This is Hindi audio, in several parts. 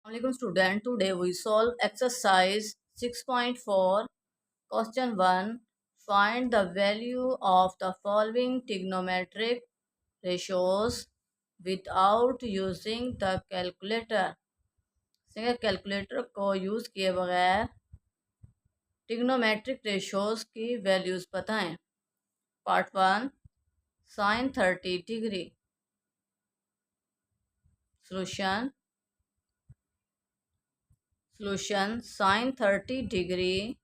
Assalamualaikum student, today we solve exercise 6.4 question 1. Find the value of the following trigonometric ratios without using the calculator. Calculator को यूज किए बगैर ट्रिग्नोमेट्रिक रेशियोज की वैल्यूज बताएं। Part 1 sin 30 degree. Solution sin 30 degree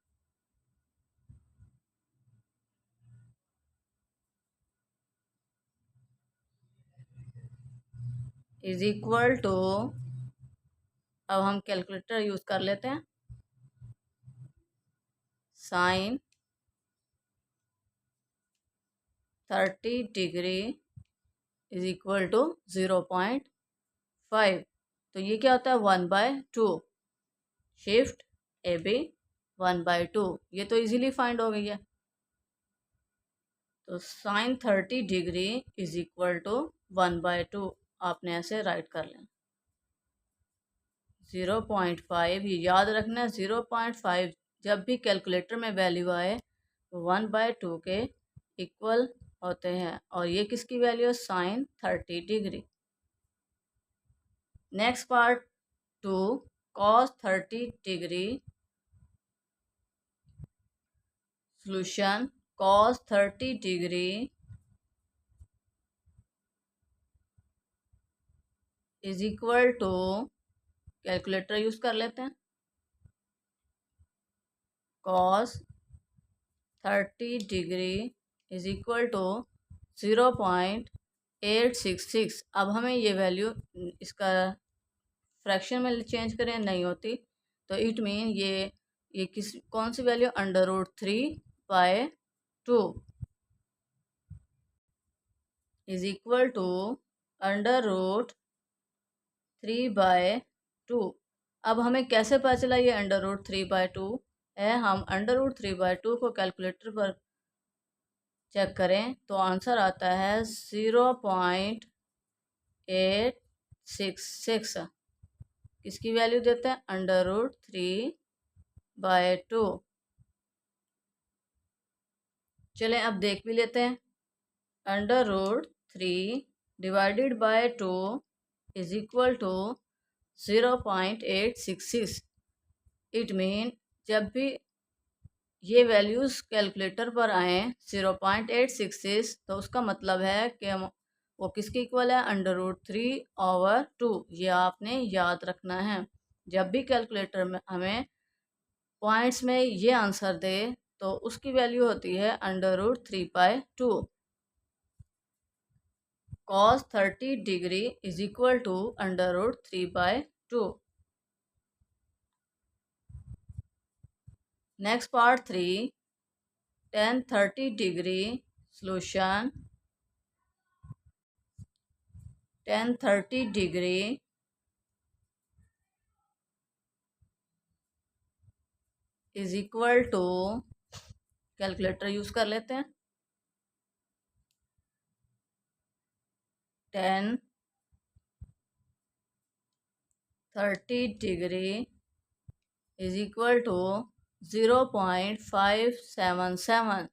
is equal to, अब हम कैलकुलेटर यूज कर लेते हैं। Sine 30 degree is equal to 0.5। तो ये क्या होता है 1/2। शिफ्ट ए बी 1/2, ये तो इजीली फाइंड हो गई है। तो sine 30 degree is equal to 1/2 आपने ऐसे राइट कर लेना। 0.5 ये याद रखना है। 0.5 जब भी कैलकुलेटर में वैल्यू आए तो 1/2 के इक्वल होते हैं, और ये किसकी वैल्यू है sine 30 degree. Next part 2 cos 30 degree. Solution cos 30 degree is equal to, calculator use कर लेते हैं। cos 30 degree is equal to 0.866। अब हमें ये वैल्यू इसका फ्रैक्शन में चेंज करें नहीं होती, तो इट मीन ये कौन सी वैल्यू √3/2 इज इक्वल टू √3/2। अब हमें कैसे पता चला ये √3/2 है। हम √3/2 को कैलकुलेटर पर चेक करें तो आंसर आता है 0.866। किसकी वैल्यू देते हैं √3/2। चलें अब देख भी लेते हैं। √3 divided by 2 is equal to 0.866। It mean जब भी ये वैल्यूज़ कैलकुलेटर पर आए 0.866, तो उसका मतलब है कि वो किसके इक्वल है √3/2। ये आपने याद रखना है। जब भी कैलकुलेटर में हमें पॉइंट्स में ये आंसर दे तो उसकी वैल्यू होती है √3/2। cos 30 degree is equal to √3/2। Next part 3 tan 30 degree. Solution tan 30 degree is equal to, calculator use कर लेते हैं। tan 30 degree is equal to 0.577।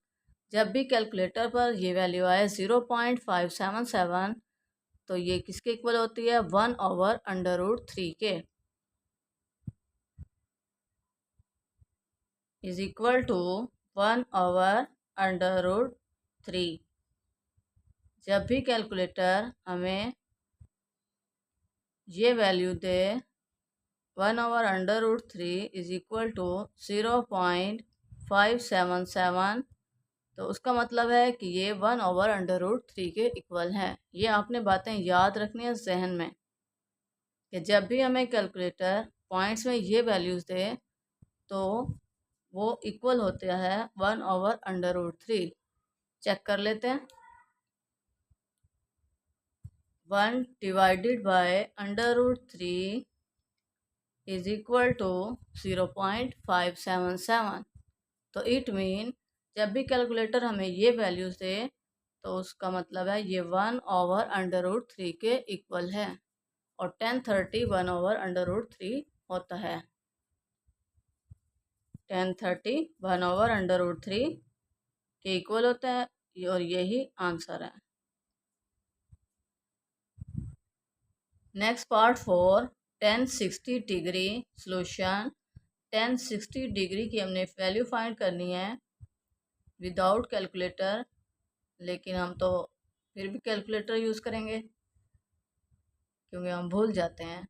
जब भी कैलकुलेटर पर ये वैल्यू आए 0.577, तो ये किसके इक्वल होती है 1/√3 के। Is equal to 1/√3। जब भी कैलकुलेटर हमें ये वैल्यू दे 1/√3 इज इक्वल टू 0.577, तो उसका मतलब है कि ये 1/√3 के इक्वल है। ये आपने बातें याद रखनी है जहन में कि जब भी हमें कैलकुलेटर पॉइंट्स में ये वैल्यूज़ दे तो वो इक्वल होता है 1/√3। चेक कर लेते हैं। 1 divided by √3 is equal to 0.577। तो इट मीन जब भी कैलकुलेटर हमें ये वैल्यूज दे तो उसका मतलब है ये 1/√3 के इक्वल है। और 1030 1/√3 होता है। 1030 1/√3 के इक्वल होता है और यही आंसर है। Next part 4, 1060 degree solution. 1060 degree की हमने वैल्यू फाइंड करनी है विदाउट कैलकुलेटर, लेकिन हम तो फिर भी कैलकुलेटर यूज़ करेंगे क्योंकि हम भूल जाते हैं।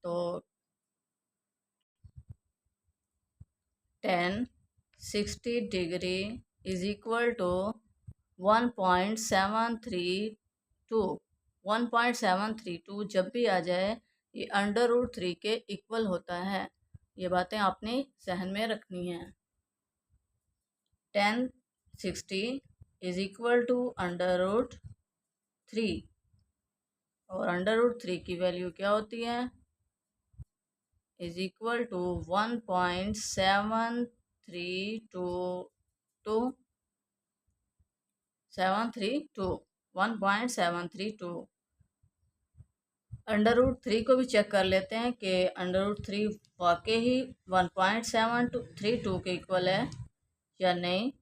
तो 1060 डिग्री इज इक्वल टू 1.732। 1.732 जब भी आ जाए ये √3 के इक्वल होता है। ये बातें आपने जहन में रखनी है। 1060 इज इक्वल टू √3 और √3 की वैल्यू क्या होती है? इज इक्वल टू 1.732 √3 को भी चेक कर लेते हैं कि √3 वाकई ही 1.732 के इक्वल है या नहीं।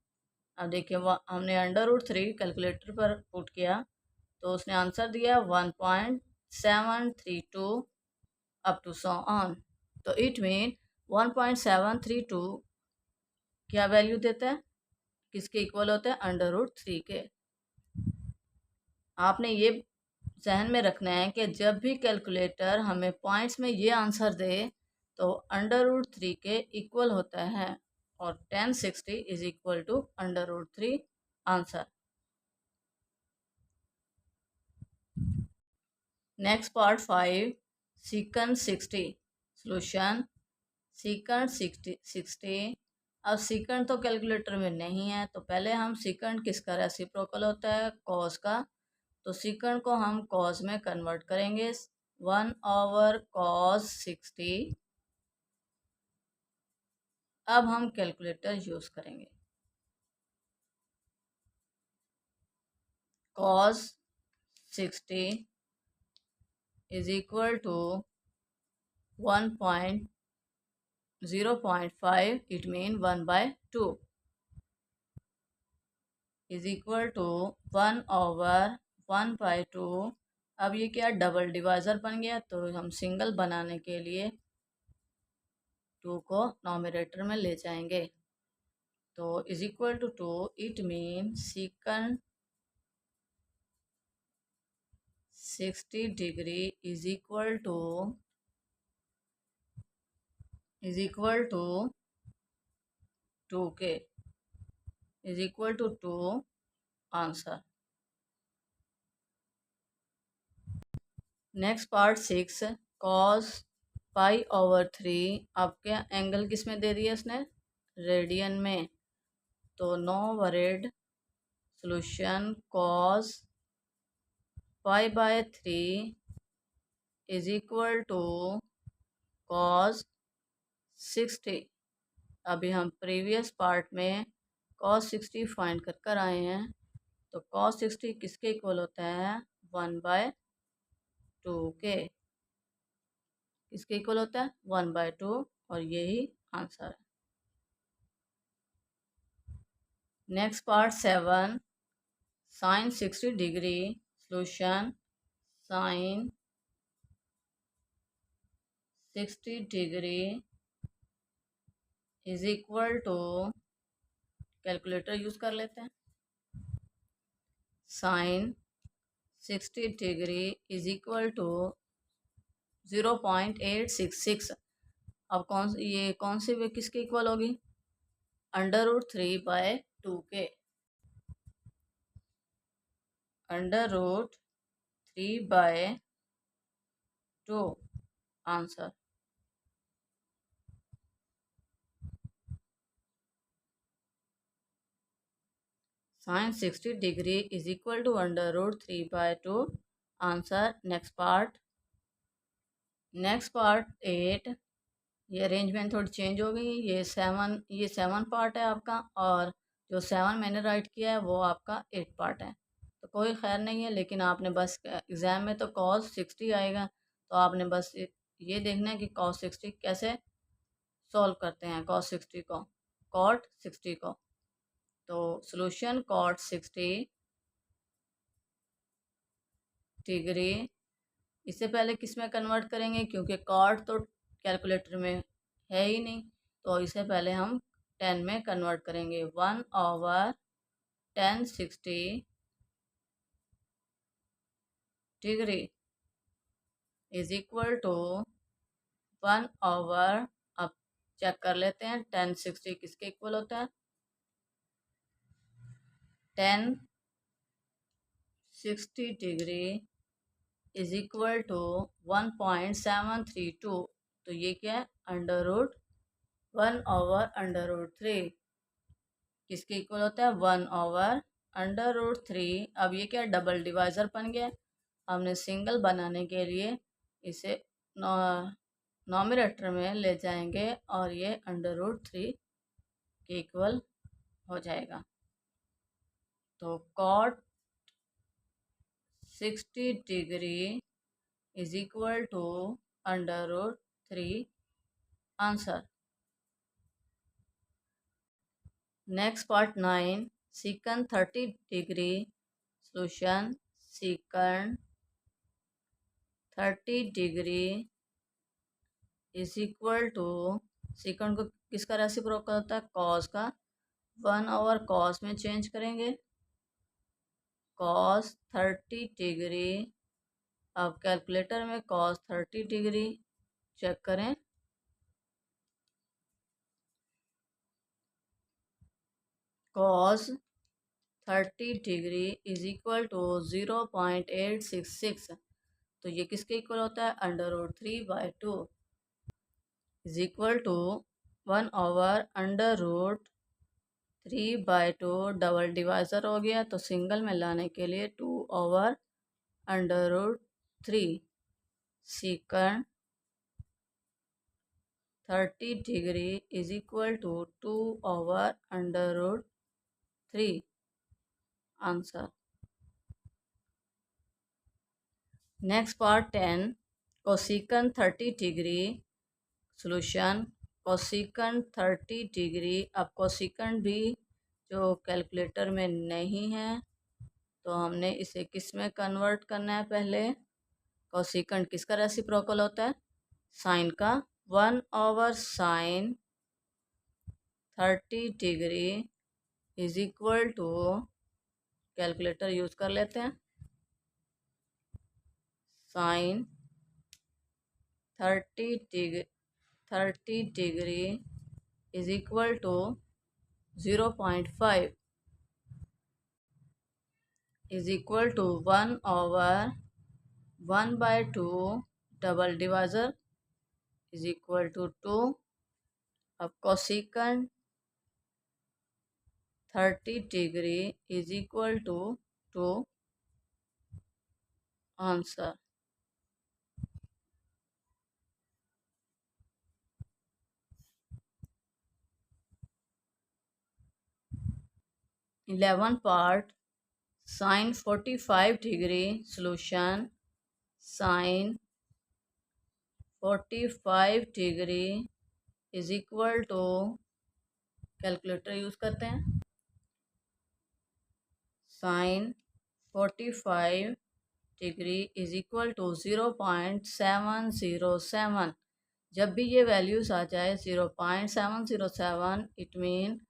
अब देखिए हमने √3 कैलकुलेटर पर पुट किया तो उसने आंसर दिया 1.732 अप टू सो ऑन। तो इट मीन 1.732 क्या वैल्यू देता है, किसके इक्वल होता है? √3 के। आपने ये जहन में रखना है कि जब भी कैलकुलेटर हमें पॉइंट्स में ये आंसर दे तो √3 के इक्वल होता है और 1060 is equal to √3 answer. Next part 5, secant 60 solution. Secant 60। अब सीकंड तो कैलकुलेटर में नहीं है तो पहले हम सीकंड किसका रेसिप्रोकल होता है? कॉस का। तो सीकंड को हम कॉस में कन्वर्ट करेंगे 1/cos 60। अब हम कैलकुलेटर यूज करेंगे। cos 60 is equal to 1.0.5 it mean 1/2 is equal to 1/1/2। अब ये क्या डबल डिवाइजर बन गया तो हम सिंगल बनाने के लिए 2 को नॉमिनेटर में ले जाएंगे। तो is equal to 2 it mean secant 60 degree is equal to 2 के is equal to 2 answer. Next part 6, cos π/3। अब क्या एंगल किस में दे दिया इसने? रेडियन में। तो no worried solution cos π/3 is equal to cos 60। अभी हम प्रीवियस पार्ट में cos 60 फाइंड कर आए हैं तो cos 60 किसके इक्वल होता है? 1/2 के। किसके इक्वल होता है? 1/2 और यही आंसर है। Next part 7, sin 60 degree solution. sin 60 degree is equal to, calculator use कर लेते हैं। sin 60 degree is equal to 0.866। अब ये कौन सी वे किसके इक्वल होगी? √3/2 के। √3/2 answer. sin 60 degree is equal to √3/2 answer. Next part 8। ये अरेंजमेंट थोड़ी चेंज हो गई। ये 7 पार्ट है आपका और जो 7 मैंने राइट किया है वो आपका 8 पार्ट है। तो कोई खैर नहीं है, लेकिन आपने बस एग्ज़ाम में तो cos 60 आएगा, तो आपने बस ये देखना है कि cos 60 कैसे सॉल्व करते हैं, cos 60 को, cot 60 को। तो सॉल्यूशन cot 60 डिग्री, इससे पहले किस में कन्वर्ट करेंगे, क्योंकि cot तो कैलकुलेटर में है ही नहीं, तो इससे पहले हम 10 में कन्वर्ट करेंगे। 1/1060 डिग्री इज इक्वल टू 1/, अब चेक कर लेते हैं 1060 किसके इक्वल होता है। 1060 डिग्री इज इक्वल टू 1.732, तो ये क्या है, √1/√3 किसके इक्वल होता है, 1/√3। अब ये क्या, डबल डिवाइज़र बन गया। हमने सिंगल बनाने के लिए इसे नॉमिनेटर में ले जाएंगे और ये √3 के इक्वल हो जाएगा। तो cot 60 degree is equal to √3 answer. Next part 9, secant 30 degree solution. secant 30 degree is equal to, secant को किसका रेसिप्रोकल होता है, cos का, 1/cos में चेंज करेंगे, cos 30 डिग्री। अब कैलकुलेटर में cos 30 डिग्री चेक करें, cos 30 degree is equal to 0.866, तो ये किसके इक्वल होता है, √3/2 is equal to 1/√3/2। Double divisor हो गया, तो सिंगल में लाने के लिए 2/√3। secant 30 degree is equal to 2/√3 answer. Next part 10, cosecant 30 degree solution. cosecant 30 degree, अब cosecant भी जो कैलकुलेटर में नहीं है, तो हमने इसे किस में कन्वर्ट करना है पहले। cosecant किसका रेसिप्रोकल होता है, साइन का, 1/sin 30 degree is equal to, calculator use कर लेते हैं, sine 30 degree is equal to 0.5 is equal to 1/1/2, double divisor is equal to 2। अब cosecant 30 degree is equal to 2 answer. Eleven part, sine 45 degree solution. Sine 45 degree is equal to, calculator use करते हैं, sine 45 degree is equal to 0.707। जब भी ये वैल्यूज आ जाए 0.707, इट मीन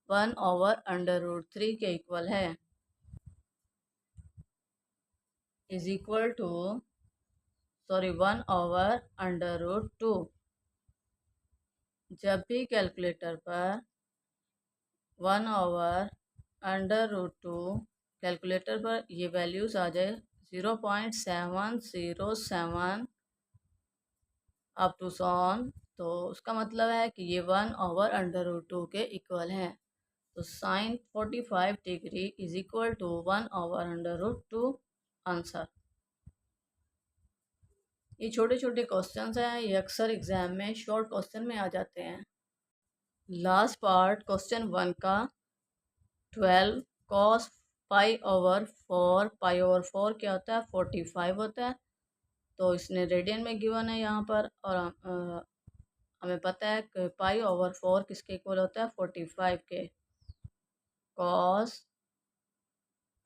1/√3 के इक्वल है, इज इक्वल टू 1/√2। जब भी कैलकुलेटर पर 1/√2 कैलकुलेटर पर ये वैल्यूज आ जाए 0.707 अप टू सॉन, तो उसका मतलब है कि ये 1/√2 के इक्वल है। तो sine 45 degree is equal to 1/√2 answer. ये छोटे छोटे क्वेश्चंस हैं, ये अक्सर एग्जाम में शॉर्ट क्वेश्चन में आ जाते हैं। लास्ट पार्ट क्वेश्चन 1 का, 12 cos पाई ओवर फोर क्या होता है 45 होता है। तो इसने रेडियन में गिवन है यहाँ पर, और हमें पता है कि पाई ओवर फोर किसके इक्वल होता है 45 के। Cos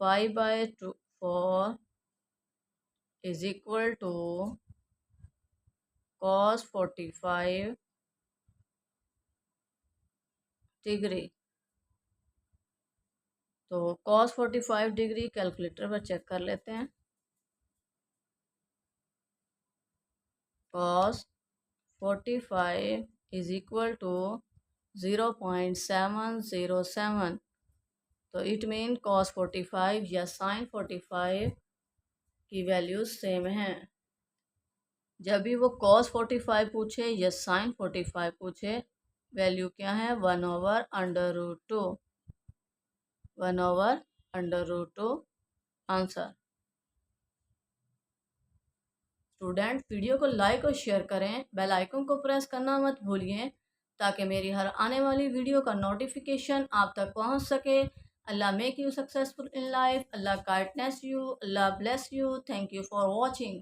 pi by 4 is equal to cos 45 degree. तो कॉस 45 डिग्री कैलकुलेटर पर चेक कर लेते हैं। Cos 45 is equal to 0.707। तो इट मीन कॉस 45 या साइन 45 की वैल्यूज सेम हैं। जब भी वो कॉस 45 पूछे या साइन 45 पूछे, वैल्यू क्या है 1/√2। 1/√2 आंसर। स्टूडेंट वीडियो को लाइक और शेयर करें, बेल आइकन को प्रेस करना मत भूलिए ताकि मेरी हर आने वाली वीडियो का नोटिफिकेशन आप तक पहुंच सके। अल्लाह make you successful in life, अल्लाह गाइडनेस यू, अल्लाह bless you. Thank you for watching.